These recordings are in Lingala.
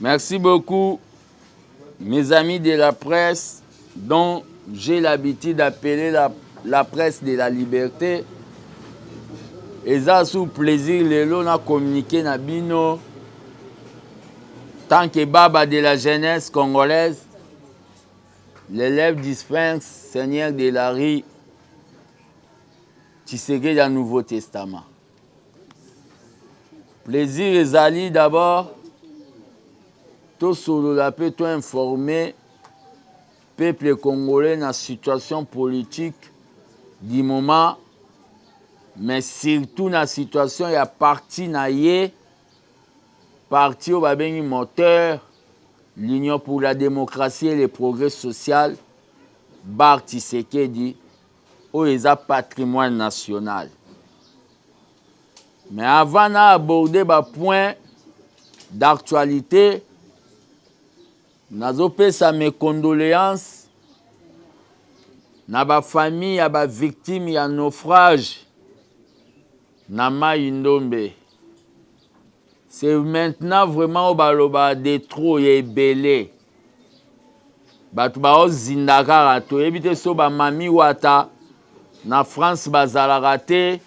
Merci beaucoup, mes amis de la presse, dont j'ai l'habitude d'appeler la presse de la liberté. Et ça, sous plaisir, on a communiqué na bino, tant que baba de la jeunesse congolaise, l'élève du Sphinx, Seigneur de la Rie, Tshisekedi dans le Nouveau Testament. Plaisir ezali d'abord, tout solo la peut tout informer peuple congolais dans la situation politique du moment, mais surtout dans la situation, il y a parti naïe, parti au babengi moteur, l'Union pour la démocratie et le progrès social, Bar Tshisekedi, où il y a patrimoine national. Mais avant d'aborder le point d'actualité, nazopesa mes condoléances na ba famille ya ba victime ya naufrage na Mai Ndombe. C'est maintenant vraiment au baloba de trop ebele. Batu ba ozindaka to ebite so ba mami wata na France bazalaka te.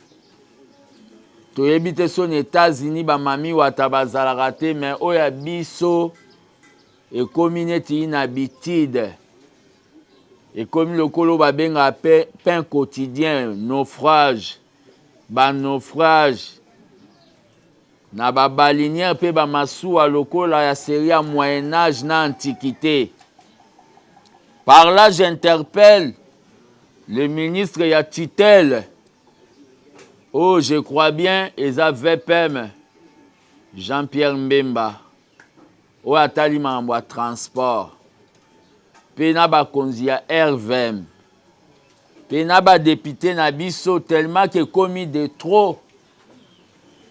To ebite so na États-Unis ba mami wata bazalaka te, mais oya biso et communauté inhabitude et comme le colo ba benga pain quotidien naufrage ba naufrage na ba balinière pe ba masuwa lokola ya série ya moyen âge na antiquité. Par là j'interpelle le ministre ya tutelle, oh je crois bien eza VPM Jean-Pierre Mbemba ou atali mambo ya transport, pe na bakonzi ya RVM, pe na ba député na biso tellement que commis de trop,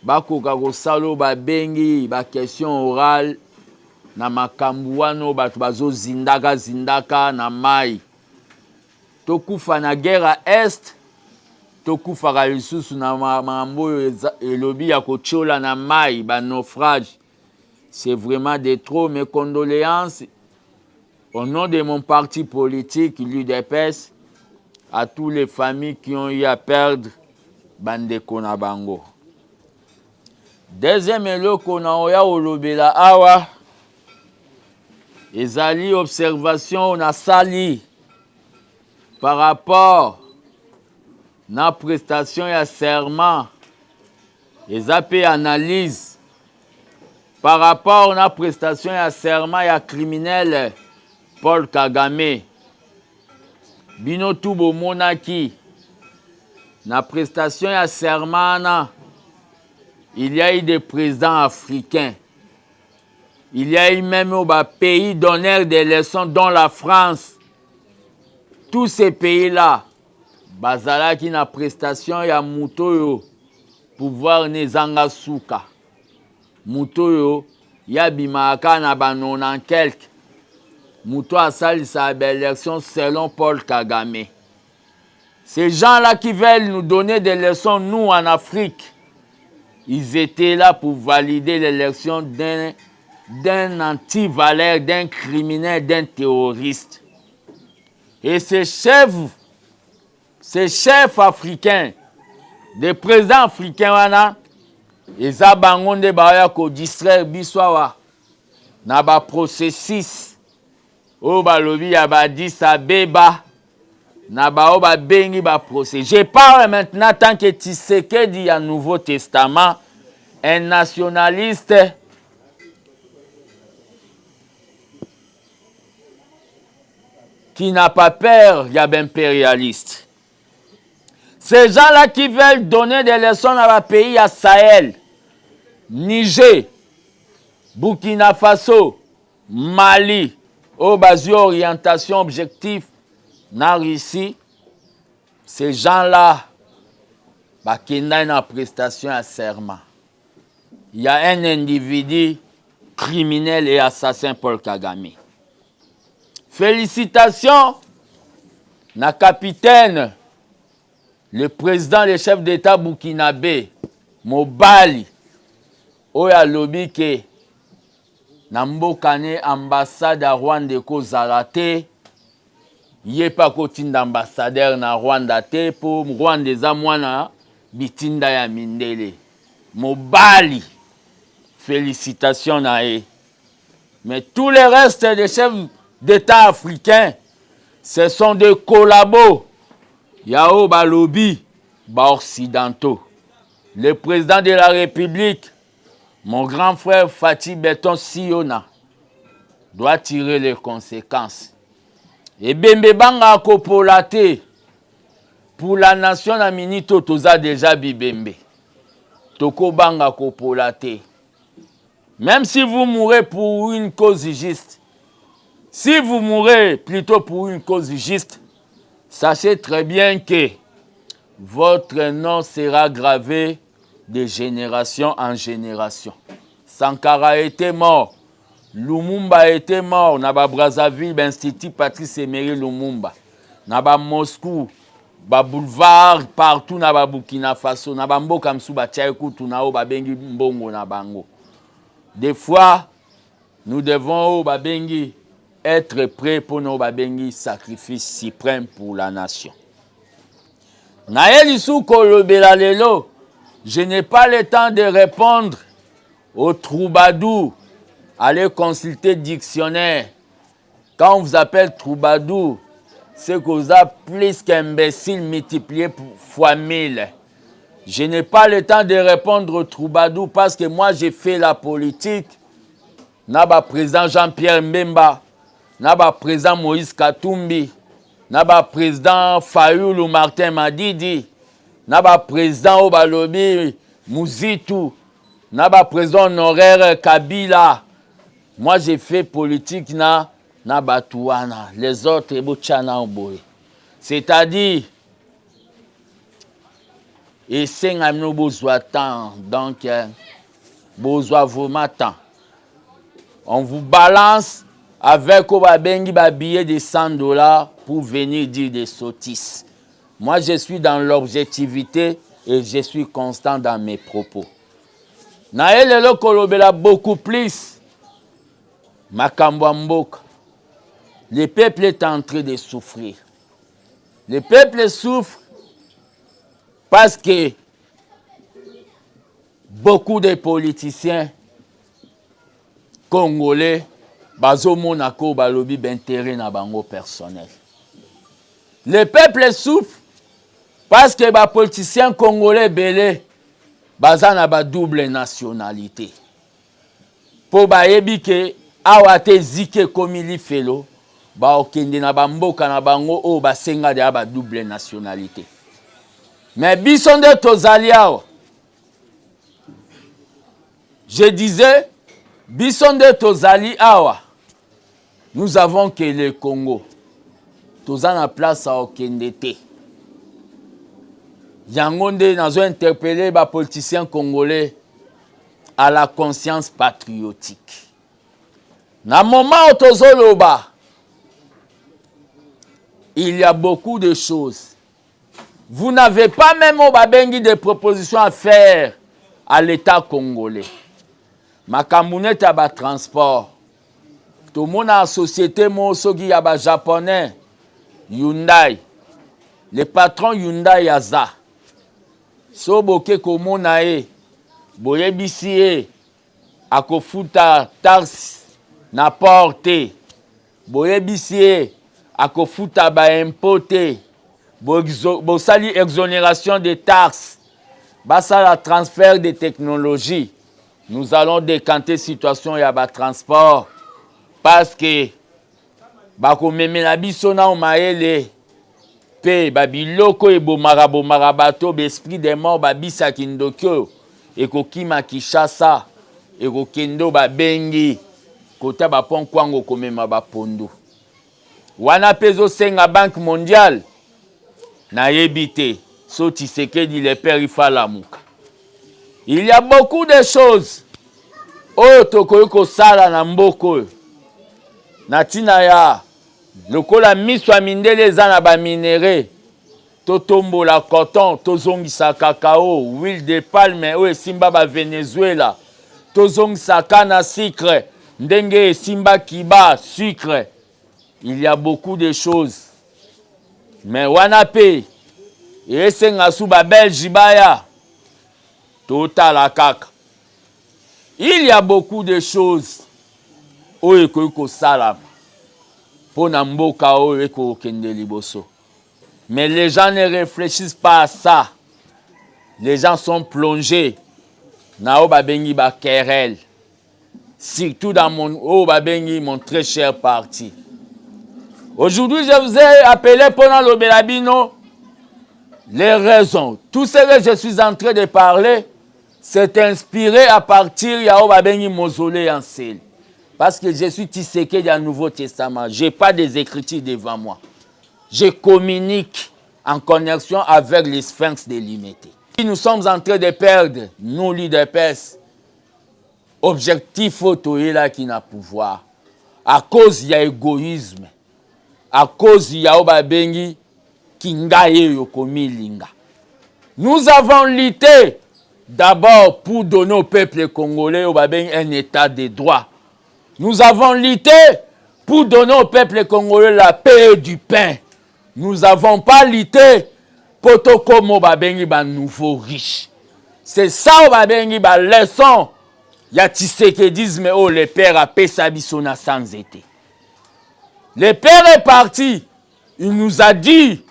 bakoka kosalo ba bengi ba question orale na makambu wano batu bazo zindaka na mai. Tokufa na guerre à Est, tokufa lisusu na mambo elobi ya kochola na mai ba naufrage. C'est vraiment de trop. Mes condoléances au nom de mon parti politique, l'UDPS, à toutes les familles qui ont eu à perdre Bandeko na bango. Deuxième eloko na oya olobela awa, ezali observation na sali par rapport na prestation ya serment, ezape analyse par rapport à la prestation et serment ya criminel Paul Kagame. Bino tubo monaki na prestation et serment, il y a eu des présidents africains. Il y a eu même au pays donneurs des leçons dont la France. Tous ces pays-là, bazalaki na prestation ya mutoyo pouvoir nezanga suka. Mutoyo yabimaka na banon en quelque. Muto asali sa élection selon Paul Kagame. Ces gens-là qui veulent nous donner des leçons, nous en Afrique, ils étaient là pour valider l'élection d'un anti-valeur, d'un criminel, d'un terroriste. Et ces chefs africains, des présidents africains, eza bango nde baya ko distraire biso awa na ba processus o balobi ya ba Addis Abeba na ba o ba bengi ba procès. Je parle maintenant tant que Tshisekedi ya Nouveau Testament, un nationaliste qui n'a pas peur, il y a impérialiste. Ces gens-là qui veulent donner des leçons à un pays à Sahel, Niger, Burkina Faso, Mali, au basi orientation objectif, na Russie, ces gens-là, qui ont une prestation à serment. Il y a un individu criminel et assassin Paul Kagame. Félicitations, na capitaine, le président, le chef d'État burkinabé, Mobali, oya lobi ke na mboka ne ambassade ya Rwanda ekozala te, ye pa kotinda ambassadeur na Rwanda te, po Rwanda eza mwana bitinda ya mindele. Mobali, félicitations na ye. Mais tous les restes des chefs d'État africains, ce sont des collabos. Yao balobi, ba occidentaux. Le président de la République, mon grand frère Fatih Beton Siona, doit tirer les conséquences. Et Bembe Banga Kopolate, pour la nation na minito toza déjà bibembe. Toko Banga Kopolate. Même si vous mourrez pour une cause juste, si vous mourrez plutôt pour une cause juste, sachez très bien que votre nom sera gravé de génération en génération. Sankara était mort. Lumumba était mort. Naba Brazzaville, Institut Patrice Emery Lumumba. Naba Moscou, ba boulevard partout naba Burkina Faso. Naba mboka msuba tchaïkou tunao ba bengi mbongo na bango. Des fois, nous devons ba bengi être prêts pour nos ba bengi sacrifice suprême pour la nation. Naëlisou Kolobela Lelo, je n'ai pas le temps de répondre aux troubadours. Allez consulter dictionnaire. Quand on vous appelle troubadour, c'est que vous avez plus qu'imbécile multiplié fois 1000. Je n'ai pas le temps de répondre aux troubadours parce que moi j'ai fait la politique. Naba président Jean-Pierre Mbemba, naba président Moïse Katumbi, naba président Fayoulou Martin Madidi, naba président Obalobi Mouzitou, naba président honoraire Kabila. Moi j'ai fait politique na Batouana, les autres Ebochana Oboye. C'est-à-dire, et c'est un besoin temps, donc besoin vraiment temps. On vous balance avec un billet de $100 pour venir dire des sottises. Moi, je suis dans l'objectivité et je suis constant dans mes propos. Naël le Kolobela beaucoup plus. Makambwamboka. Le peuple est en train de souffrir. Le peuple souffre parce que beaucoup de politiciens congolais bazo monako balobi d'intérêt na bango personnel. Le peuple souffre parce que les politiciens congolais belé baza na ba double nationalité. Po bayebi ke awate zike komili felo ba okende na bamboka na bango o basenga de ba double nationalité. Mais bisonde tozali awa. Je disais bisonde tozali awa. Nous avons que le Congo. Toza na place à okende te. Yangonde nazo interpeller ba politiciens congolais à la conscience patriotique. Na moment où tozoloba, il y a beaucoup de choses. Vous n'avez pas même au babengi des propositions à faire à l'État congolais. Makambounette à bas transport. Tout le monde a société mosogi ya ba japonais Hyundai. Le patron Hyundai Yaza. Soboke komona e boyebisi e akofuta taxe na porte. Boyebisi e akofuta ba impoté. Bosali exonération des taxes. Basa la transfert de technologies. Nous allons décanter situation ya ba transport parce que bako meme na biso na omaele pe babiloko e bomara bato besprit des morts babisa kindokyo ekokima Kishasa ekokendo babengi kota bapon kwango komema bapondo wana pezo senga Banque mondiale na yebite so Tshisekedi le père ifalamuka. Il y a beaucoup de choses oyo tokoki kosala na mboko na tina ya lokola miswa mindele eza na ba minéraux totombola coton tozongisa cacao huile de palme oyo esimba ba Venezuela tozongisa canne à sucre Ndenge, simba, kiba, sucre. Il y a beaucoup de choses. Mais wanape, et sengasuba Belgibaya, total à kaka. Il y a beaucoup de choses. Oyekoyoko salam. Pona mboka oyeko kende liboso. Mais les gens ne réfléchissent pas à ça. Les gens sont plongés dans Obabengi Bakerel. Surtout dans mon Obabengi, mon très cher parti. Aujourd'hui, je vous ai appelé pendant le Belabino les raisons. Tout ce que je suis en train de parler, c'est inspiré à partir de Obabengi Mausolée en Sel. Parce que je suis Tshisekedi du Nouveau Testament. Je n'ai pas des écritures devant moi. Je communique en connexion avec les sphinx de l'unité. Nous sommes en train de perdre, nous, l'UDPS, objectif là qui n'a pouvoir. À cause de l'égoïsme, à cause de Obabengi Kingaye Yokomi Linga. Nous avons lutté d'abord pour donner au peuple congolais Obabengi un état de droit. Nous avons lutté pour donner au peuple congolais la paix et du pain. Nous n'avons pas lutté pour comme Obabengi ba nouveau riche. C'est ça Obabengi ba leçon. Ya Tshisekedisme oh le père a pesa bisona sans été. Le père est parti. Il nous a dit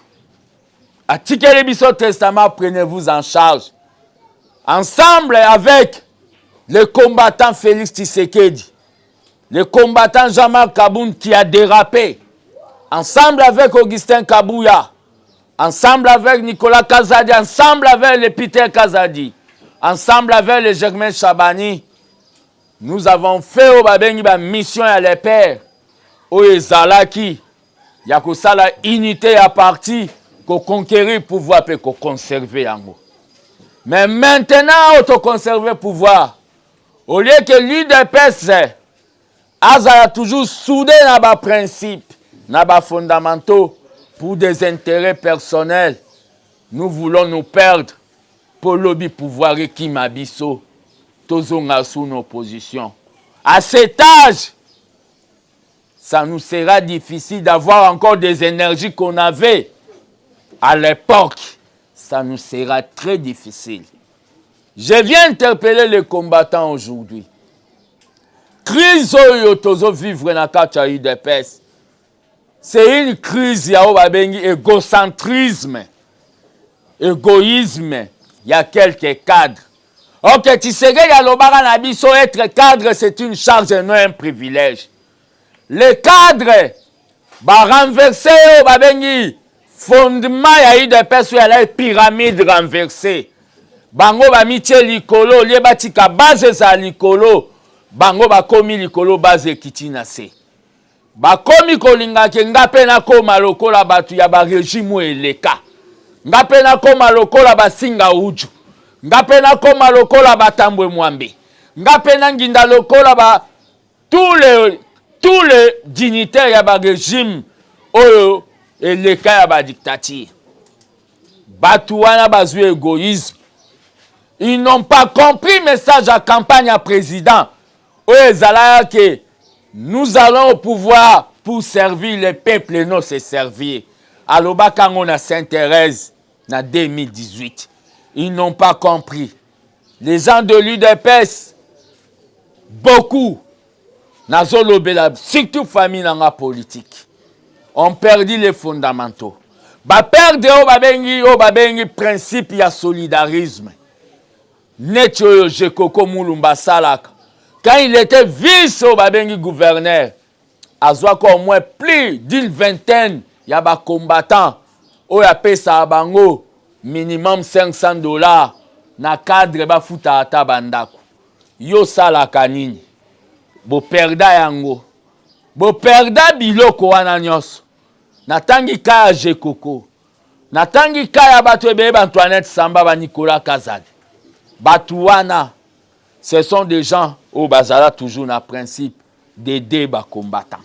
à Tikele Biso Testament, prenez-vous en charge. Ensemble avec le combattant Félix Tshisekedi, le combattant Jean-Marc Kaboun qui a dérapé, ensemble avec Augustin Kabouya, ensemble avec Nicolas Kazadi, ensemble avec le Peter Kazadi, ensemble avec le Germain Chabani, nous avons fait Obabengi ba mission à les pères. Oyezalaki, Yakosala unité à parti, qu'on conquérir pouvoir et qu'on conserver en haut. Mais maintenant, on conserver pouvoir. Au lieu que l'UDPS, a toujours soudé dans bas principes, dans bas fondamentaux, pour des intérêts personnels. Nous voulons nous perdre pour lobby pouvoir et qui m'abisso. Tozonga sous nos positions. À cet âge, ça nous sera difficile d'avoir encore des énergies qu'on avait à l'époque. Ça nous sera très difficile. Je viens interpeller les combattants aujourd'hui. Crise oyo vivre na kati UDPS. C'est une crise ya Obabengi égocentrisme, égoïsme. Il y a quelques cadres. Ok, Tshisekedi alobaka na biso être cadre, c'est une charge et non un privilège. Les cadres, ba renverser Obabengi fondement ya UDPS ya la pyramide renversée. Bango ba mitie likolo, lie batika base za likolo. Bango ba komi likolo base kitina se. Ba komi kolinga ke ngape na koma lokola batu ya ba régime eleka. Ngape na koma lokola ba singa uju. Ngape na koma lokola ba tambwe mwambe. Ngape na nginda lokola ba tous les dignitaires ya ba régime oyo eleka ya ba dictature. Batu wana bazui égoïsme. Ils n'ont pas compris le message à campagne à président. Que nous allons au pouvoir pour servir le peuple et non se servir. Alors, quand on a Sainte-Thérèse en 2018, ils n'ont pas compris. Les gens de l'UDPS, beaucoup, surtout famille dans la politique, ont perdu les fondamentaux. Ba perdre Obabengi principe ya solidarisme. Netyo Jekoko Mulumba Salaka. Quand il était vice Obabengi gouverneur, à au moins plus d'une vingtaine, il y a des combattants. Où il paye ça à bango, minimum $500. Na cadre ba futa ata bandako. Yo salaka nini. Bo perda yango. Bo perda biloko wana nyonso. Natangi kaya Jekoko. Natangi kaya bato ebebe Antoinette Samba ba Nicolas Kazadi. Batouana, ce sont des gens au Bazala toujours dans le principe d'aider les combattants.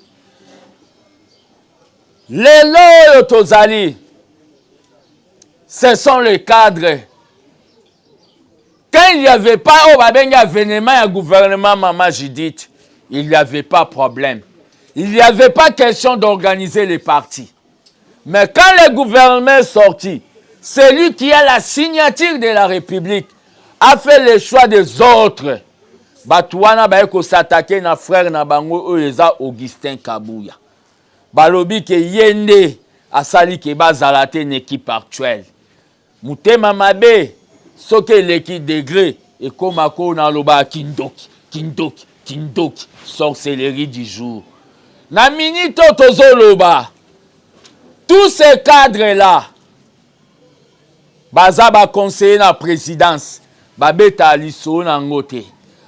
Les lois Tozali, ce sont les cadres. Quand il n'y avait pas au Babenga avènement et gouvernement Maman Judith, il n'y avait pas de problème. Il n'y avait pas question d'organiser les partis. Mais quand le gouvernement est sorti, celui qui a la signature de la République a fait le choix des autres. Batouana baeko s'attaquer na frère na bango eza Augustin Kabuya. Balobi ke yende asali ke bazalate une équipe actuelle. Mutema mabe soke l'équipe degré et comme ako na loba kindoki sorcellerie du jour. Na minito tozoloba. Tous ces cadres-là, baza ba conseiller na présidence, babeta liso na ngote.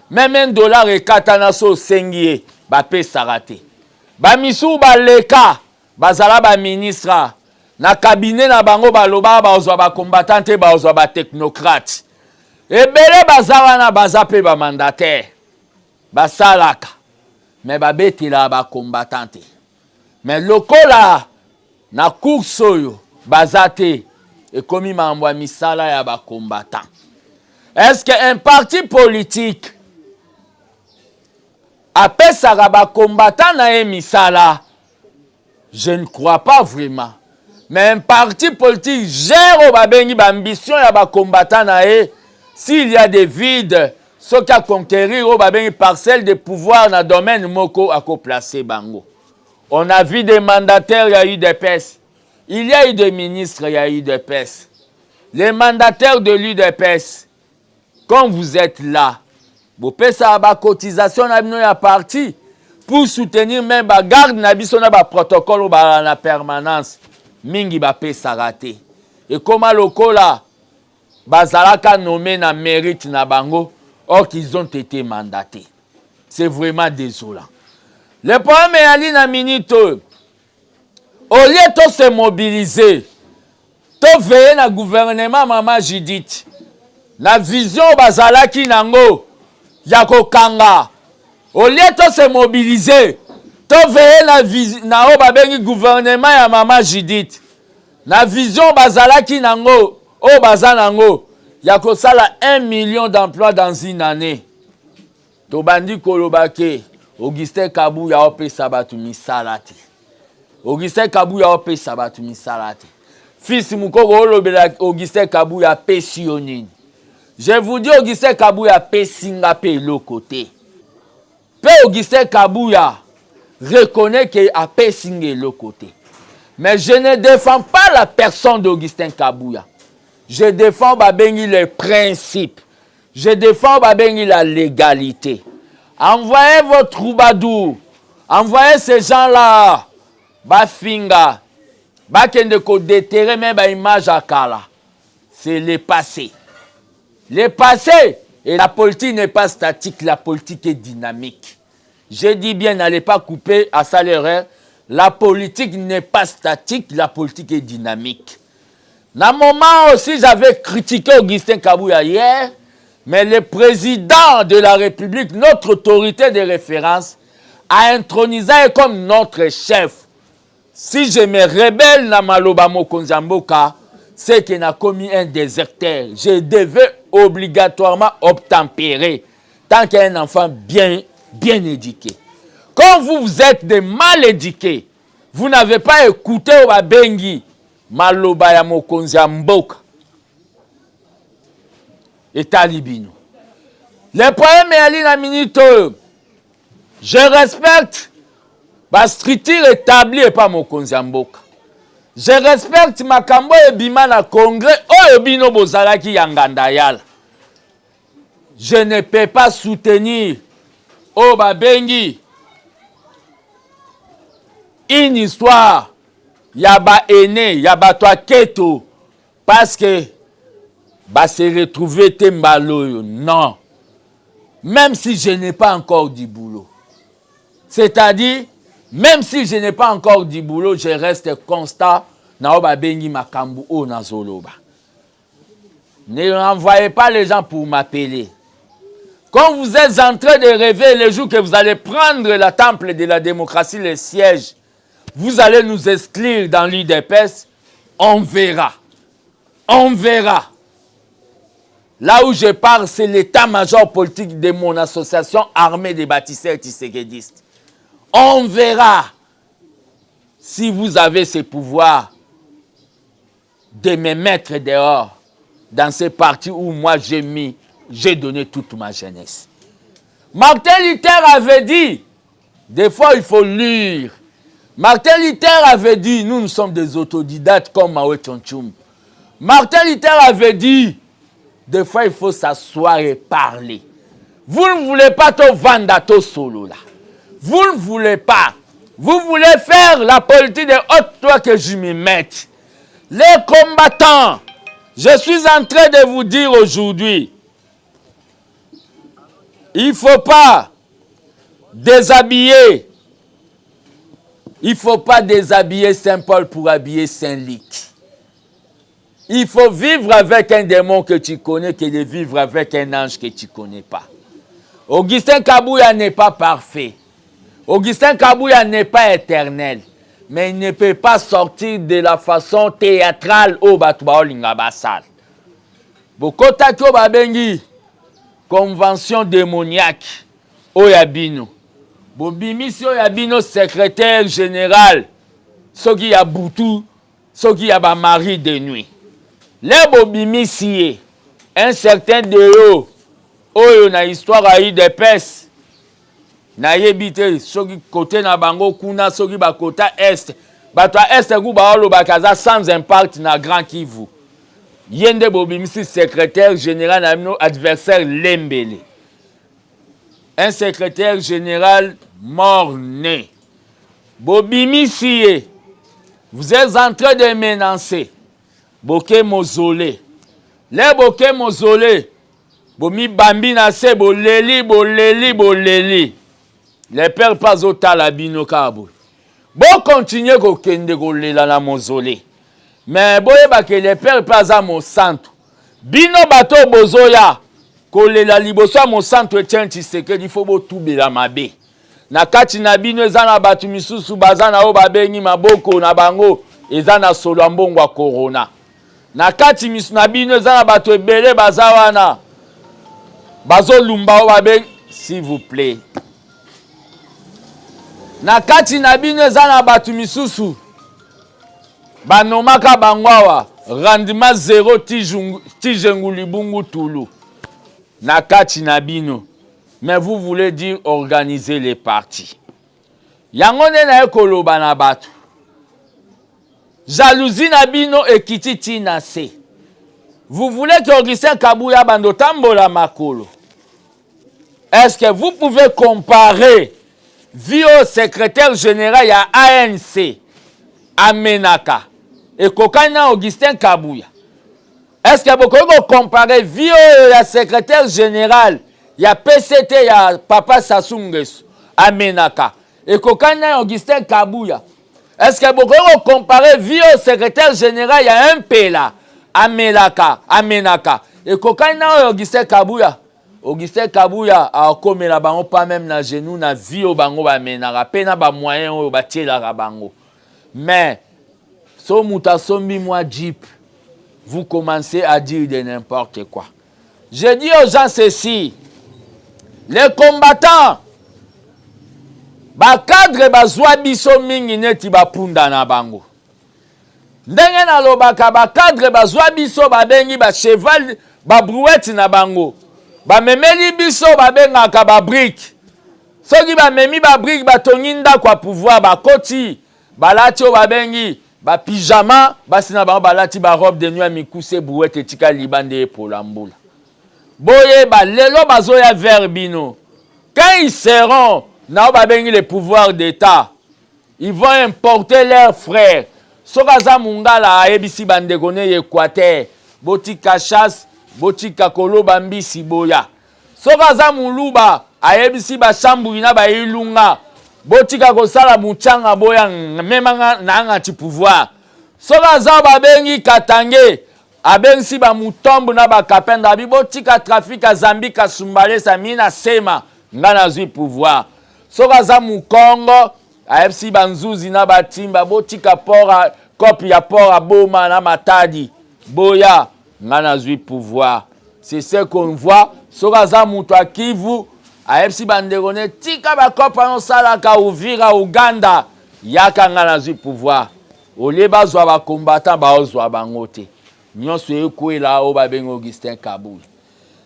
Même un dollar et katana so sengie, ba pe sarate. Ba misu ba leka, bazala ba ministre, na cabinet na bango ba loba ba ozwa ba combattante ba ozwa ba technocrate. Ebele bazala na baza pe ba mandataire. Ba salaka. Mais ba betela ba combattante. Mais lokola na course oyo bazate et komi mambwa misala ya ba combattant. Est-ce qu'un parti politique apesaka ba combattant na ye misala? Je ne crois pas vraiment. Mais un parti politique gère ba bengi ba ambition ya ba combattant na ye. S'il y a des vides, ce qui a conquérir ba bengi parcelle de pouvoir na domaine moko ako placer bango. On a vu des mandataires, il y a eu des PES. Il y a eu des ministres, il y a eu des PES. Les mandataires de l'UDPS, quand vous êtes là, vous payez ça à cotisation à parti pour soutenir même la garde na protocole ou la permanence. Mingi ba paye ça raté. Et comment lokola bazalaka nommé na mérite na bango, or qu'ils ont été mandatés. C'est vraiment désolant. Le problème est allé na minute. Au lieu de se mobiliser, de veiller na gouvernement Maman Judith, na vision bazalaki nango yako kanga. Au lieu de se mobiliser, de veiller na o babengi gouvernement ya Maman Judith, na vision bazalaki nango o bazanango yako sala 1 million d'emplois dans une année. Tobandi kolobake Augustin Kabuya ope sabatu misalati. Augustin Kabuya ope sabatu misalati. Fils mukoko olobela Augustin Kabuya pensionné. Je vous dis Augustin Kabuya pesinga pe le côté. Pe Augustin Kabuya reconnaît qu'il a pesingé le côté. Mais je ne défends pas la personne d'Augustin Kabuya. Je défends babengi les principes. Je défends babengi la légalité. Envoyez vos troubadours. Envoyez ces gens-là. Bafinga. Bakende ko déterrer même ba image à Kala. C'est le passé. Le passé. Et la politique n'est pas statique. La politique est dynamique. Je dis bien, n'allez pas couper à ça l'erreur. La politique n'est pas statique. La politique est dynamique. Dans le moment aussi, j'avais critiqué Augustin Kabuya hier. Mais le président de la République, notre autorité de référence, a intronisé comme notre chef. Si je me rebelle dans Maloba Mokonzamboka, c'est qu'il a commis un déserteur. Je devais obligatoirement obtempérer tant qu'un enfant bien éduqué. Quand vous êtes des mal éduqués, vous n'avez pas écouté Obabengi Maloba Mokonzamboka. Et Talibino. Le problème est allé la minute. Je respecte ma structure établie et pas mon Konzamboka. Je respecte ma kambo et bima na congrès. Oh, bino bozalaki yangandayal. Je ne peux pas soutenir oh babengi une histoire yaba aîné yaba toi keto parce que bah se retrouver Tembalo, non. Même si je n'ai pas encore du boulot. C'est-à-dire, même si je n'ai pas encore du boulot, je reste constant. Naoba bengi makambu o nazoloba. Ne renvoyez pas les gens pour m'appeler. Quand vous êtes en train de rêver le jour que vous allez prendre la temple de la démocratie, le siège, vous allez nous exclure dans l'UDPS, on verra. On verra. Là où je parle, c'est l'état-major politique de mon association armée des bâtisseurs tshisekedi. On verra si vous avez ce pouvoir de me mettre dehors dans ces partis où moi j'ai donné toute ma jeunesse. Martin Luther avait dit, des fois il faut lire. Martin Luther avait dit, nous sommes des autodidactes comme Mao Tchonchoum. Martin Luther avait dit, des fois, il faut s'asseoir et parler. Vous ne voulez pas te vendre to solo là. Vous ne voulez pas. Vous voulez faire la politique de haute toi que je m'y mette. Les combattants, je suis en train de vous dire aujourd'hui, il ne faut pas déshabiller. Il ne faut pas déshabiller Saint-Paul pour habiller Saint-Luc. Il faut vivre avec un démon que tu connais que de vivre avec un ange que tu ne connais pas. Augustin Kabouya n'est pas parfait. Augustin Kabouya n'est pas éternel. Mais il ne peut pas sortir de la façon théâtrale au Batouba Lingabassal. Bokota Kyo Babengi, convention démoniaque, Oyabino. Bobimisi Oyabino, secrétaire général, Sogi Yaboutou, Sogi Yabamari de nuit. Les bobimisi, un certain Déo, oyo na histoire a eu des pes, na yebite, soki côté na bango kuna, soki ba kota est, batwa est guba olo bakaza sans impact na Grand Kivu. Yende bobimisi secrétaire général na mino adversaire Lembele. Un secrétaire général mort-né. Bobimisi, vous êtes en train de menacer. Boke mozole. Les boke mozole. Bomi bambi na se boleli, boleli, boleli. Les pères pas au talabino kabo. Bon continuer ko kende ko lela na mozole. Mais boye ba que les pères pas à mon centre. Bino bato bozoya. Ko lela liboso mon centre tient Tshisekedi, il faut bo tubela mabe. Na kati na bino ezana batu misusu bazana o babengi maboko na bango ezana solo mbongwa corona. Na kati misu na bino ezana bato ebele bazawana. Bazo lumba o babengi, s'il vous plaît. Na kati na bino ezana batu misusu. Banomaka bangwawa rendement 0 tijenguli bungu tulu. Na kati na bino. Mais vous voulez dire organiser les partis. Yangone na ekoloba na batu. Jalousie na bino ekititi na se. Vous voulez que Augustin Kabouya bando tambola makolo. Est-ce que vous pouvez comparer vio secrétaire général ya ANC Amenaka et Kokana Augustin Kabouya? Est-ce que vous pouvez comparer vio ya secrétaire général ya PCT ya Papa Sassou Nguesso Amenaka et Kokana Augustin Kabouya? Est-ce que vous pouvez comparer vio secrétaire général ya un pela Amenaka et Kokana Augustin Kabouya? Augustin Kabouya a commis la bango pas même na genou na vie au bango ba menaka pe na ba moyen o ba tiela ka bango. Mais so mutasombi moi jeep, vous commencez à dire de n'importe quoi. Je dis aux gens ceci, les combattants ba cadre ba zwa biso mingi neti ba punda na bango. Ndenge na lobaka ba cadre ba zwa biso ba bengi ba cheval ba brouette na bango. Ba memeli biso ba bengaka ba brique. Soki ba memi ba brique ba tonginda kwa pouvoir ba koti ba lati o ba bengi ba pyjama basi na ba lati ba robe de nuit mikuse brouette etika libande polambula. Boye ba lelo bazoya verbino. Quand ils seront na ba bengi les pouvoirs d'état, ils vont importer leurs frères. Sokaza mungala aebisi bande kone Équateur, botika chasse botika koloba mbisi boya. Sokaza muluba ayebisi ba shambulina ba ilunga. Botika kosala muchanga boya memanga nanga ti pouvoir. Sokaza ba bengi katange abengisi ba mutombo na ba kapenda bi botika trafic a Zambie kasumbale sa mina sema ngana zui pouvoir. Sokaza mu Congo ayebisi ba nzuzi na ba timba botika pora kopi ya pora boma na matadi boya ngana zui pouvoir. C'est ce qu'on voit. Sokaza Moutoua Kivu, a FC Banderone, Tika Bakopa no Salaka Uvira Uganda, Yakanga na zu pouvoir. Ole bazwa ba combattant ba ozwa bangote. Nyonso ekwe la o ba bengo Augustin Kaboul.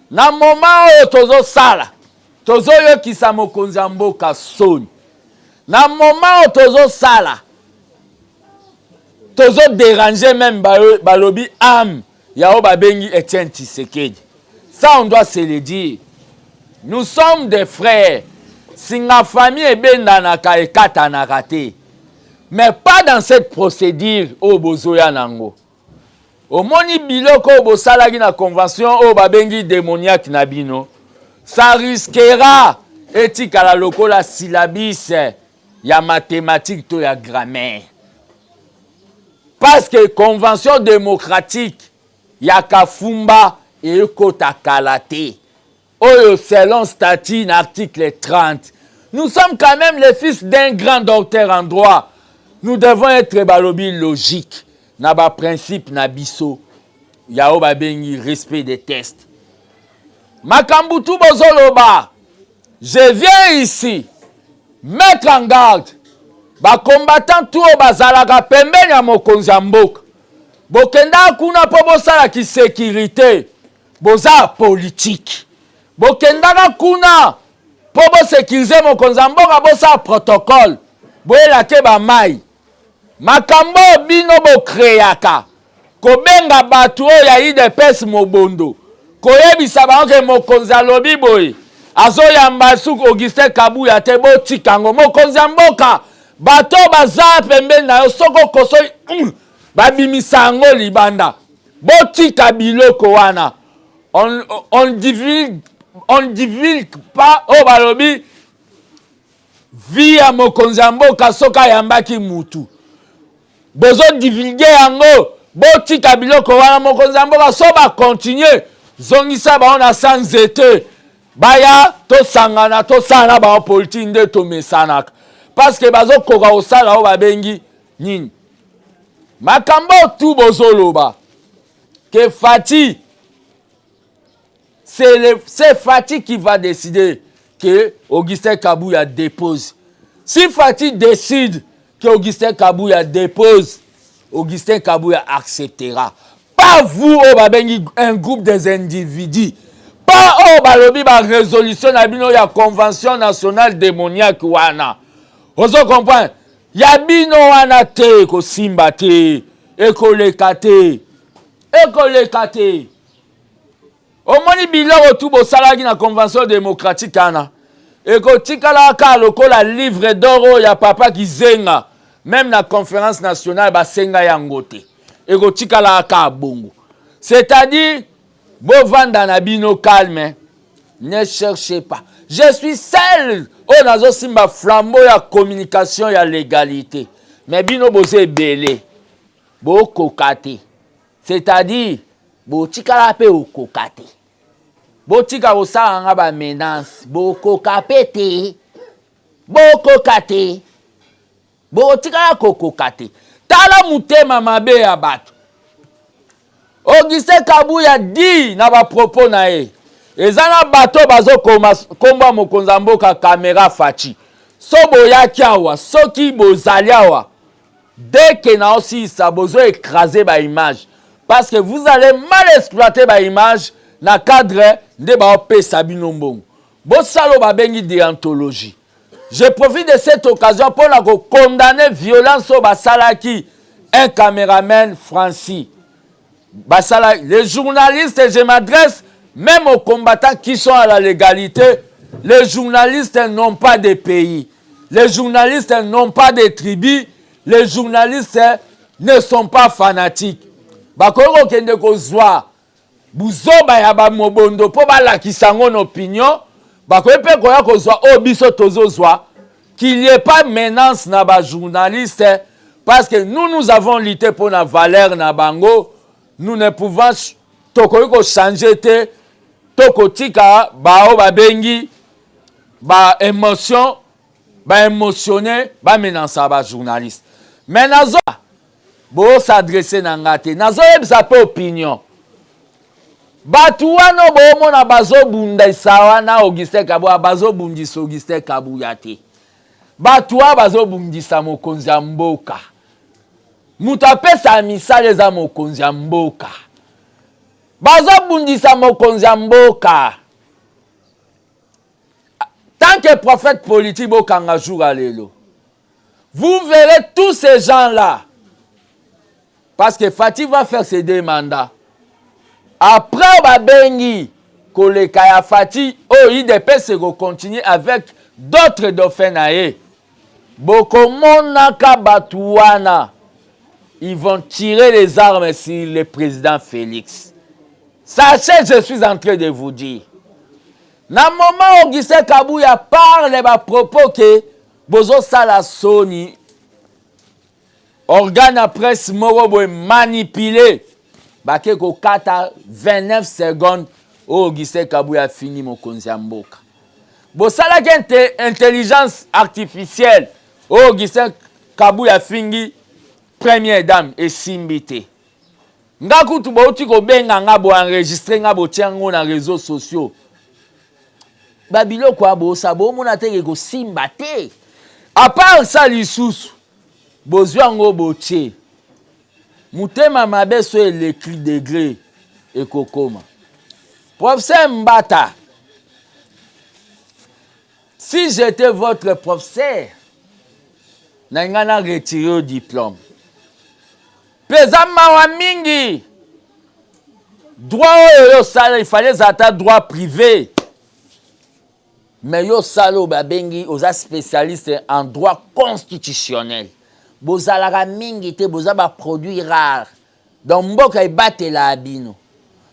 Na moment oyo tozo sala, tozo yokisa mokonzi ya mboka soni. Na moment oyo tozo sala, tozo déranger même balobi âme ya o ba bengi Etienne Tshisekedi. Ça on doit se le dire. Nous sommes des frères. Si la famille est bien dans la caïkata na raté. Mais pas dans cette procédure au bozoya nango. Au moni biloko au bosalagi na convention au babengi démoniaque nabino. Ça risquera éthique à la lokola syllabis ya mathématique to ya grammaire. Parce que convention démocratique ya kafumba et kota kalate. Oh, selon statut article 30. Nous sommes quand même les fils d'un grand docteur en droit. Nous devons être balobi logique. Naba principe nabiso. Yao babengi respect des tests. Makambutu bozoloba. Je viens ici mettre en garde. Ba combattant tout au bazalaka pembeni ya mokonzi ya mboka. Bokenda kuna po bosala ki sécurité. Boza politique. Bokendaka kuna po bo sécuriser mokonzi ya mboka bosa protocole. Boyelake ba mai. Makambo bino bo créaka. Kobenga batu oyo ya IDPS mobondo. Koyebisa bango mokonzi alobi boye. Azoyamba suku Augustin Kabuya te bo tikango mokonzi ya mboka. Bato baza pembeni na yo soko koso babimisa yango libanda. Bo tika biloko wana. On divulgue pas au balobi via mokonzi ya mboka soka yambaki mutu. Bozo divulguer yango botika biloko wana mokonzi ya mboka so ba continuer zongisa ba ona sans été baya to sangana to sana ba politique nde to mesanaka parce que bazo koka osala o babengi nini makambo tout bozoloba que Fati c'est Fati qui va décider que Augustin Kabuya dépose. Si Fati décide que Augustin Kabuya dépose, Augustin Kabuya acceptera. Pas vous, un groupe des individus. Pas au balobi ba résolution na bino ya convention nationale démoniaque wana. Vous comprenez? Ya bino wana te ko simba te, ekoleka te. Ekoleka te. Omoni biloko tout bosalaki na convention démocratique ana. Eko tikala ka lokola livre d'or ya papa ki zenga. Même na conférence nationale ba senga yango te. Eko tikala ka bongo. C'est-à-dire bovanda na bino calme. Ne cherchez pas. Je suis seul. On a aussi ma flambeau ya communication ya légalité. Mais bino bose belé. Bo kokate. C'est-à-dire bo tikala pe o kokate. Botika osala nga ba menace bokoka pete bokoka te botika kokoka te tala mutema mabe ya bato Augustin Kabuya di na ba propos na ye ezana bato bazo komba mokonzi ya mboka caméra Fati so boyaki awa soki bozali awa dès que na aussi ça bozo écraser ba image parce que vous allez mal exploiter ba image na cadre de ba pesa bino mbongo. Bo salo ba bengi déontologie. Je profite de cette occasion pour la condamner violence au basalaki un caméraman Francis. Basala les journalistes, je m'adresse même aux combattants qui sont à la légalité. Les journalistes n'ont pas de pays. Les journalistes n'ont pas de tribus. Les journalistes ne sont pas fanatiques. Bakoro kende kozwa buzoba ya ba mobondo po ba lakisa ngone opinion bakoyepe koya kozwa obiso tozozwa qu'il n'y ait pas menace na ba journaliste parce que nous avons lutté pour la valeur na bango nous ne pouvons tokoyiko changer te tokotika ba o ba bengi ba émotion ba émotionné ba menace ba journaliste mais nazo bo s'adresser na ngate nazo yebisa pe opinion. Batu wana bomona bazobunda isawana Augustin Kabuya bazobundisa Augustin Kabuya te. Batu wana bazobundisa mokonzi ya mboka. Mutu apesa misala eza mokonzi ya mboka. Bazobundisa mokonzi ya mboka. Tant que prophète politique bokanga jour à lelo. Vous verrez tous ces gens-là. Parce que Fati va faire ses deux mandats. Après, Babengi, Koleka ya Fati, IDP se continuer avec d'autres dauphins. Bokomonaka Batouana. Ils vont tirer les armes sur le président Félix. Sachez, je suis en train de vous dire. Na moment Augustin Kabuya parle ba propos que bozo sala soni organe à presse moro manipulé bake ko kata 29 secondes Augustin Kabuya fini mokonzi ya mboka. Bo sala ke intelligence artificielle Augustin Kabuya fingi première dame et simbité. Nga kutu bo uti ko benga nga bo enregistrer nga bo tiango na réseaux sociaux. Babilo kwa bo sabo mona teke ko simba te. À part ça lisusu bozwa ngo botie. Mutema mabe so l'écrit degré et kokoma. Professeur Mbata, si j'étais votre professeur, n'angana retiré au diplôme. Pesama wa mingi. Droit yo sala, il fallait attendre droit privé. Mais yo salo babengi oza spécialiste en droit constitutionnel. Bozalaka mingi te boza ba produit rare. Donc mboka ibate la abino.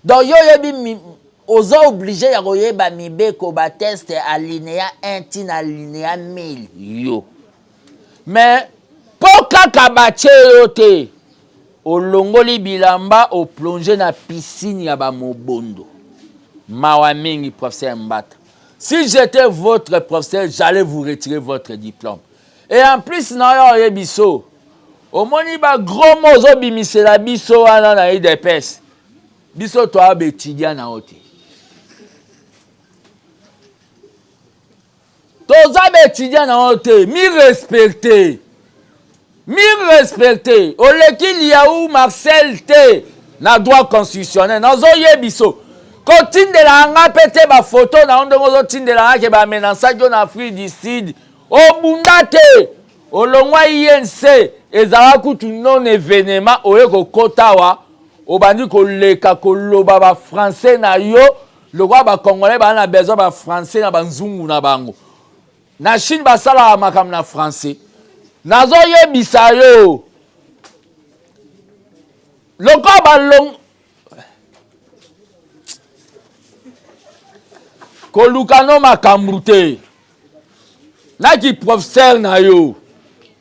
Donc yo yebi oza obligé ya koyeba mibeko ba test alinéa 1 tina alinéa 1000 yo. Mais poka kabache yo te olongoli bilamba o plonger na piscine ya ba mobondo. Mawa mingi professeur Mbata. Si j'étais votre professeur, j'allais vous retirer votre diplôme. Et en plus, na yo biso. Au moni ba gros mozo bimisela biso wana na IDPS. Biso to abetidia na ote. Toza betidia na ote, mi respecter. Mi respecter. Oleki liaou Marcel T na droit constitutionnel. Nazo yebiso. Continue de la nga pete ba photo na ondongo zo tindela nga ke ba menansa jo na Afrique du Sud. O bundate. O longwa INC ezala kutu non événement oye ko kotawa. O bandi ko leka ko loba ba français na yo. Lokwa ba congolais ba na besoin ba français na ba nzungu na bango. Na Chine ba sala makam na français. Nazo yebisa yo. Lokwa ba long Kolukano makambute. Naki professeur na yo.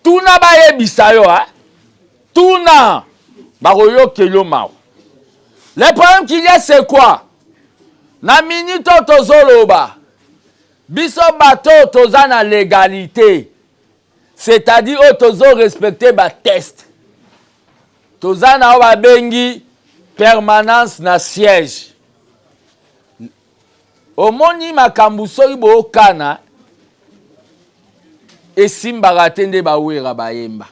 Tuna ba yebisa yo, hein? Tuna. Baroyo kelo mao. Le problème qu'il y a, c'est quoi? Na minute tozoloba. Biso bato toza na légalité. C'est-à-dire tozo respecter ba test. Toza na ba bengi permanence na siège. Omoni makambu soki bookana esimbaka te nde bawera bayemba.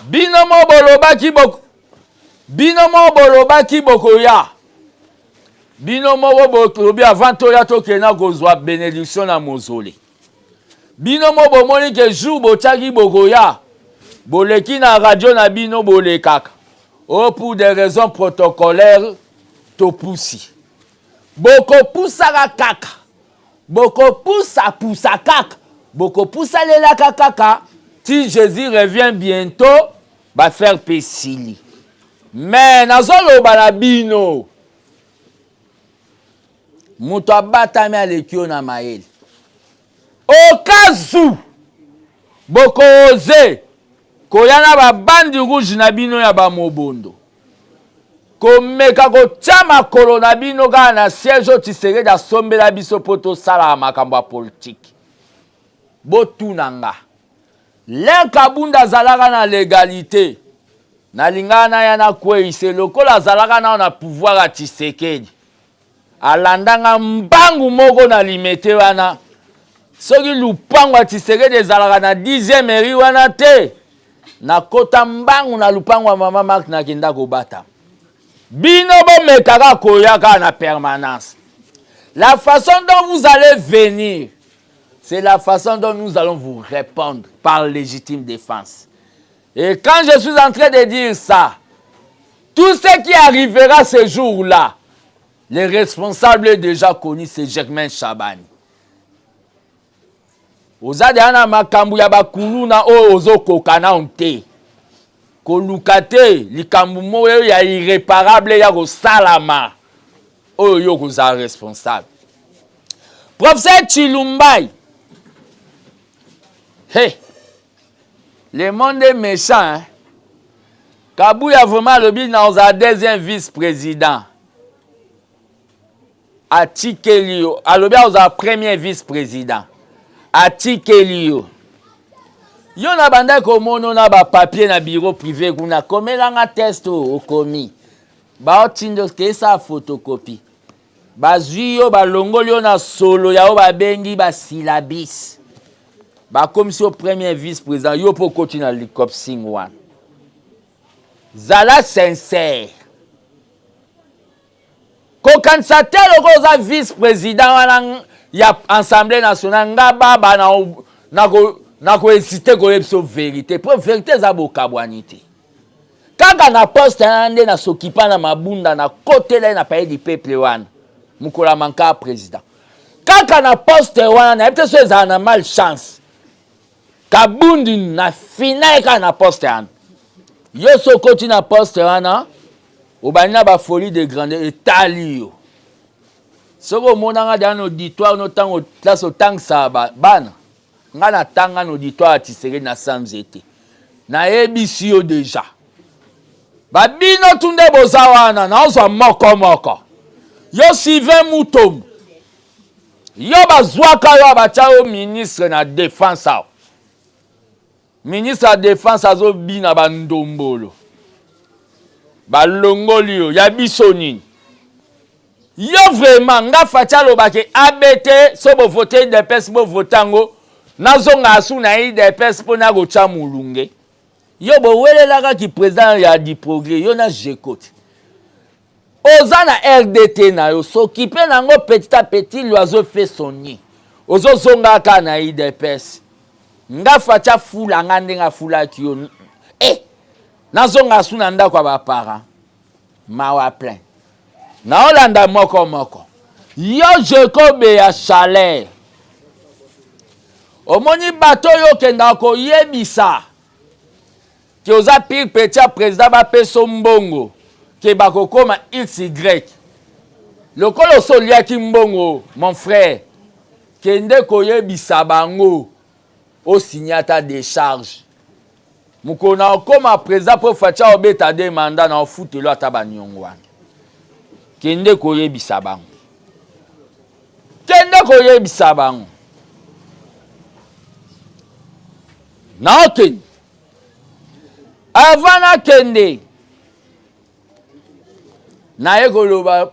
Bino mo bolobaki bokoya. Bino mo bolobi avant toya tokena kozwa bénédiction na mozole. Bino mo bomoni ke jour botiaki bokoya. Boleki na radio na bino bolekaka. Oh, pour des raisons protocolaires topusi. Boko poussa kaka. Boko poussa kaka. Boko poussa lela kaka. Si Jésus revient bientôt, va faire pesili. Mais nazolo balabino. Muto abatami alekio na maeli. Okazu. Boko oze. Koyana ba bandi rouge na bino ya ba mobondo. Komeka kotia makolo na bino kaka na siège Tshisekedi asombela biso po tosala makambo ya politique. Botunanga. Len Kabunda azalaka na légalité. Nalingana ya na kweyise lokola azalaka na pouvoir ya Tshisekedi. Alandanga mbangu moko na limete wana. Soki lupango ya Tshisekedi ezalaka na 10e mairie wana te. Na kota mbangu na lupango ya Mama Mark na kenda kobata. Bino bomekaka koyaka na permanence. La façon dont vous allez venir, c'est la façon dont nous allons vous répondre par légitime défense. Et quand je suis en train de dire ça, tout ce qui arrivera ce jour-là, les responsables déjà connus, c'est Germain Chabani. Ozadana makambu ya bakulu na ozo kokana onte. Kolukate likambu moyo ya irréparable ya ko salama. Oyo koza responsable. Professeur Chilumbai. Hey. Le monde est méchant. Hein? Kabouya vraiment le but dans un deuxième vice-président. Atikelio. Alobia aux premier vice-président. Atikelio. Yo na banda komono na ba papier na bureau privé kuna komelanga test au komi. Ba otindo ke sa photocopie. Ba zuyo ba longolio na solo ya o ba bengi ba syllabis. Ba commission premier vice-président yo po continuer na l'hélicoptère one. Zala sincère. Kokanisa telo ko za vice-président wana ya Assemblée nationale nga baba na ko hésiter ko yebso vérité. Pour vérité za bokabwanité. Kaka na poste ande na sokipa na mabunda na côté là na pays du peuple wana. Mukola manka président. Kaka na poste wana na peut so za na malchance. Kabundi na finale ka na poste wana. Yo so koti na poste wana. Obana ba folie de grandeur etali yo. Soko monanga dans auditoire no tango classe autant ça bana. Nga na tanga no auditoire Tshisekedi na samzete. Na ebisi yo déjà. Ba bino tunde bozawana na ozo moko. Yo Sylvain Mutombo. Yo bazwaka yo abacha yo ministre na défense ao. Ministre de défense azo bina bandombolo. Balongoli yo ya bisoni. Yo vraiment nga facha lobake ABT so bo voter de pes bo votango nazonga asu na de pes po na go cha mulunge. Yo bo welelaka ki président ya di progrès yo na jekote. Oza na RDT na yo s'occuper nango petit à petit l'oiseau fait son nid. Ozo zonga ka na de pes. Nga facha fula nga ndenga fula ki yo. Nazonga asu na ndako ba parents. Mawa plein. Na olanda moko. Yo Jacobe ya Chalet. Omoni bato yo kenda ko yebisa. Ki oza pire petit président ba peso mbongo. Ki bakokoma XY. Lokolo solia ki mbongo, mon frère. Kende ko yebisa bango. O signata de charge. Mukona okoma président pour facha obeta de mandat na ofutelo ataba nyongwana. Kende koyebisa bango. Na okende. Avant kende. Na ekoloba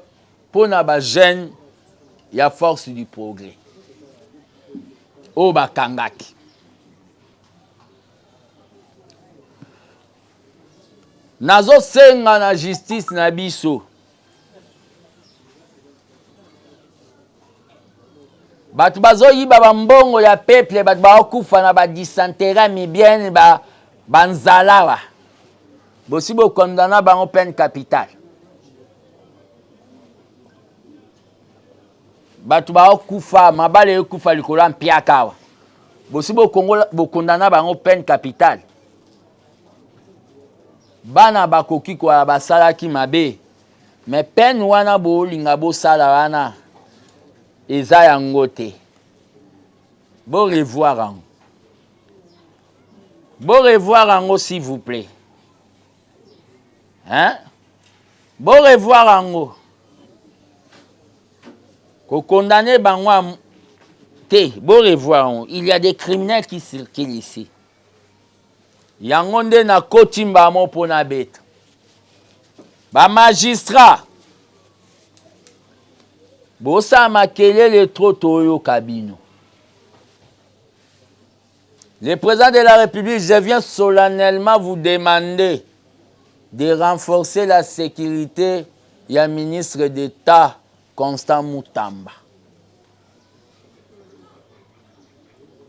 pona ba jeune ya force du progrès. O bakangaki. Nazo senga na justice na biso. Batu bazo yiba bambongo ya peuple batu ba okufa na ba dysenterie mibienne ba banzalawa. Bosi bo condamna bango peine capitale. Batu ba okufa mabale okufa likola mpiakawa. Bosi bo condamna bango peine capitale. Bana bakoki kwa basalaki mabe. Mais peine wana bo linga bo sala wana. Eza yango te. Bon revoir ango. Bon revoir ango s'il vous plaît. Hein? Bon revoir ango. Ko condamner bangwa te. Bon revoir ango. Il y a des criminels qui circulent ici. yango nde na kotimba mo pona beta ba magistrat bosa makelele trop toyo kabino. Le président de la République, je viens solennellement vous demander de renforcer la sécurité. Il y a un ministre d'État, Constant Moutamba.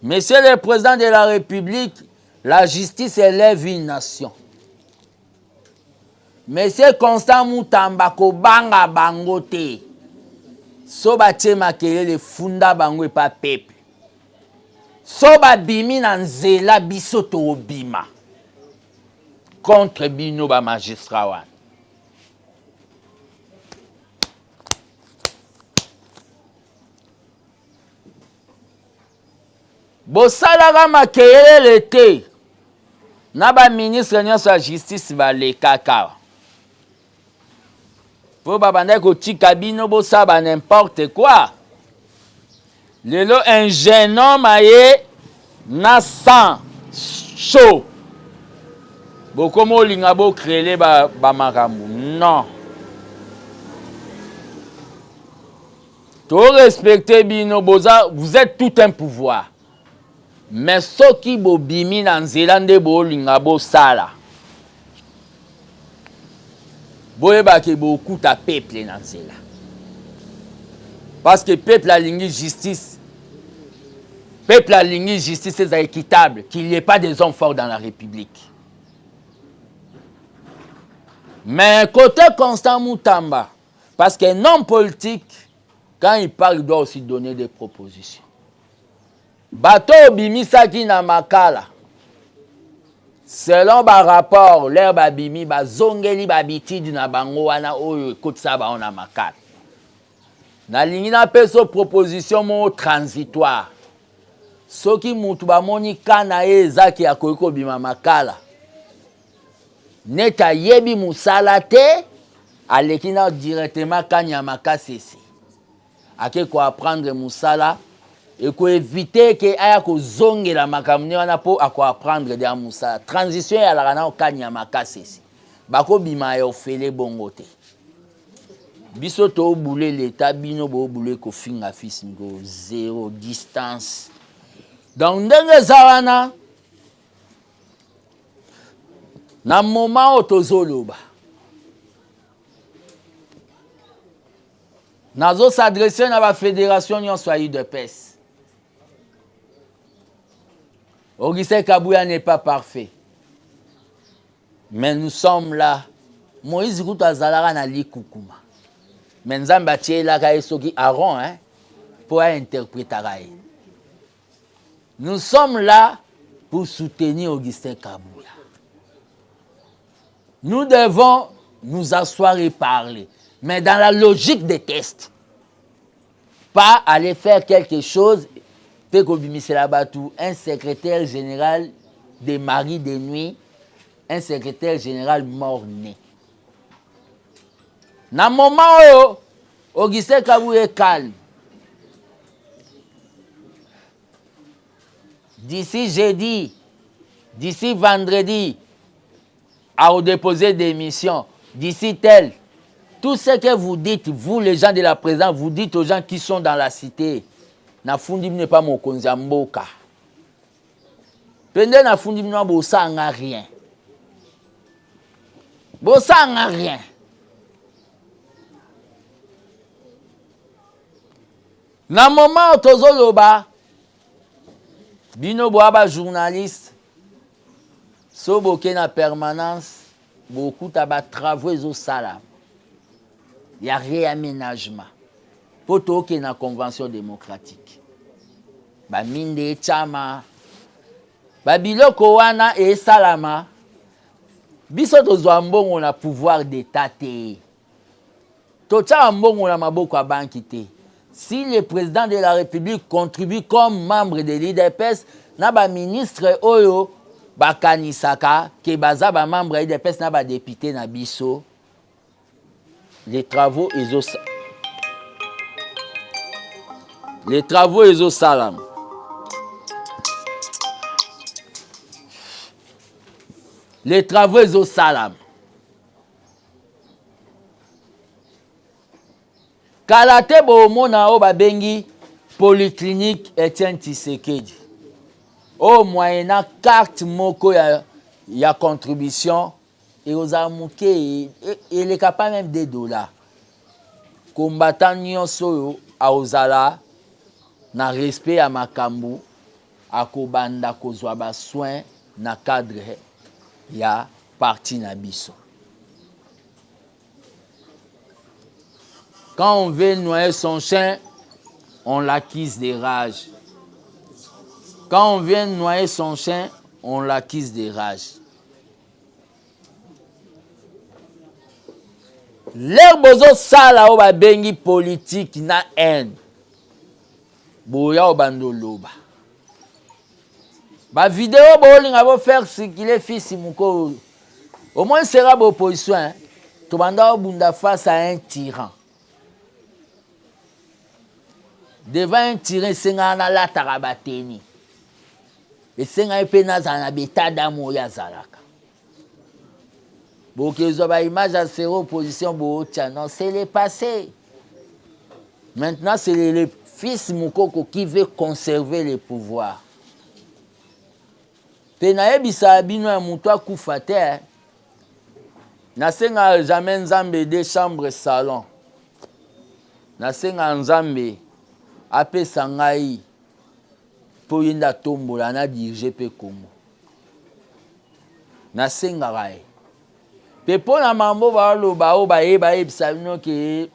Monsieur le président de la République, la justice élève une nation. Monsieur Constant Moutamba, kobanga bangote. Soba tchema kelele funda bango et pas peuple. Soba bimi na nzela biso to bima. Contre bino ba magistrat wana. Bosalaka makelele te. Na ba ministre nyonso ya justice ba lekaka. Po babanda ko tika bino bosa ba n'importe quoi. Lelo un jeune homme aye na sang chaud. Bokomo linga bo krele ba makambu. Non. To respecter bino boza, vous êtes tout un pouvoir. Mais ceux qui bobimi na nzela nde bo linga bo sala. Boyeba ke bokuta peuple na nzela. Parce que peuple a lingi justice. Peuple a lingi justice c'est équitable, qu'il n'y ait pas des hommes forts dans la République. Mais côté Constant Moutamba, parce qu'un homme politique, quand il parle, il doit aussi donner des propositions. Bato bimisaki na makala. Selon ba rapport, l'air ba bimi ba zongeli ba bitidi na bango wana oyo kotsa ba ona makala. Na lingi na peso proposition mo transitoire. Soki mutu ba moni kana ezaki ya koyiko bima makala. Neta yebi musala te alekina directement kanya makasisi. Ake ko apprendre musala et ko éviter que aya ko zongela makamne wana po ako apprendre de musala. Transition ya la kana kanya makasisi. Bako bima yo fele bongote. Biso to boule l'état bino bo boule ko finga fils ngo zéro distance. Donc ndenge zawana na moment otozoloba nazo s'adresser na ba fédération nyonso ayi de pes. Augustin Kabouya n'est pas parfait. Mais nous sommes là. Moïse Koutou azalaka na likukuma. Mais nzambe atielaka ye soki Aaron hein pour interpréter. Nous sommes là pour soutenir Augustin Kabouya. Nous devons nous asseoir et parler, mais dans la logique des tests. Pas aller faire quelque chose, un secrétaire général des maris de nuit, un secrétaire général mort-né. Dans le moment où Augustin Kabouya est calme, d'ici jeudi, d'ici vendredi, à déposer des missions, d'ici tel, tout ce que vous dites, vous les gens de la présidence, vous dites aux gens qui sont dans la cité, na fundi n'est pas mon konzamboka. Pendant na fundi n'a bossa n'a rien. Bossa n'a rien. Na moment tozoloba, bino boaba journaliste, so boke na permanence, beaucoup taba travaux au salam. Il y a réaménagement. Pour tout qui est dans la convention démocratique. Ba minde chama. Ba biloko wana e salama. Biso tozwa mbongo na pouvoir d'état te. Tocha mbongo na maboko ya banki te. Si le président de la République contribue comme membre de l'IDPS, na ba ministre oyo ba kanisaka ke baza ba membre de l'IDPS na ba député na biso. Les travaux salam. les travaux au salam. Kalate bomona o babengi polyclinique Etienne Tshisekedi. Au moyennant carte moko ya contribution et aux amouké et les capables même des dollars. Combattant nyonso a ozala na respect à makambu a kobanda kozwa ba soin na cadre ya parti na biso. Quand on veut noyer son chien, on l'acquise des rages. Quand on vient noyer son chien, on l'acquise des rages. L'herbozo sala oba bengi politique na haine. Boya obando loba. Ba vidéo bolinga bo faire circuler fils muko. Au moins sera bo opposition. Hein? Tobanda obunda face à un tyran. Devant un tyran, senga na la tarabateni. Et senga epena zana beta damo ya zalaka. Bokezo ba image à zéro opposition bo tia non, c'est le passé. Maintenant c'est le fils Moukoko qui veut conserver le pouvoir. Pena ebisa bino ya muto akufa te. Nasenga jamais nzambe de chambre salon. Nasenga nzambe apesa ngai po yenda tombola na dirige pe Congo. Nasenga rai. Pe pona mambo ba loba o ba ebisa bino ke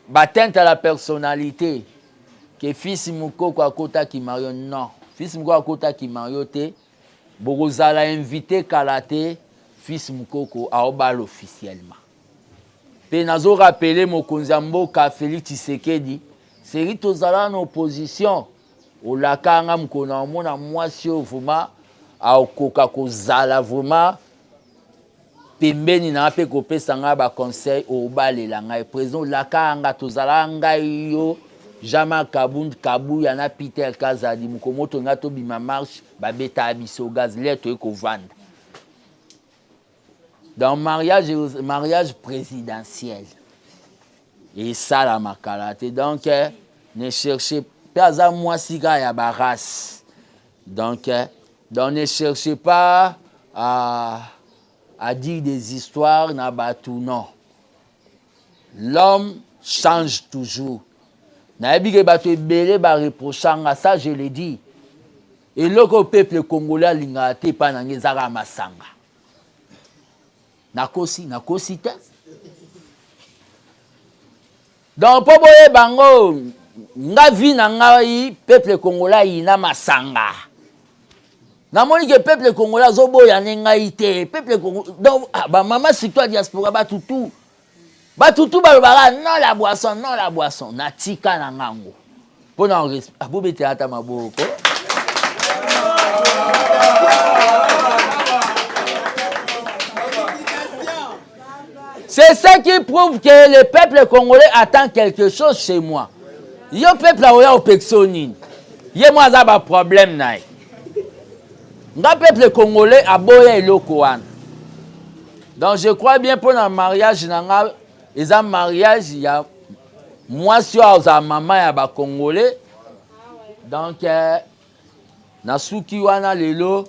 batente à la personnalité que fils Moukoko akota ki Mario non. Fils Moukoko akota ki Mario te. Bogozala invité Kalate fils Moukoko a obal officiellement. Pe nazo rappeler mokonzi mboka Félix Tshisekedi, seri tozala en opposition au lakanga mkona mona mwasi ovuma a okoka kozala vuma pembeni na pe kopesa nga ba conseil au balela ngai président lakanga tozala ngai yo Jama Kabund Kabu yana Peter Kazadi mukomoto ngato bima marche babeta abiso gaz leto eko vanda. Dans mariage présidentiel. Et ça la makalate. Donc ne cherchez pas à moi siga ya baras. Donc ne cherchez pas à dire des histoires na batou non. L'homme change toujours. Naïbike bato ebele ba reprochanga, ça je l'ai dit. Et le peuple congolais lingate pa nangezaka masanga. Nakosi te. Donc po boye bango nga vi na ngai peuple congolais ina masanga. Na moni que peuple congolais zoboya ngai te, peuple congolais donc ba mama surtout diaspora ba tutu. Batutu balobara non la boisson natika na ngango pona abobete ata maboko. C'est ça qui prouve que le peuple congolais attend quelque chose chez moi. Yo peuple oya opexonine ye moi za ba problème na nga peuple congolais aboya eloko wana. Donc je crois bien pour un mariage nanga. Et un mariage, il y a moi sur la maman ya ba congolais. Donc na suki wana lelo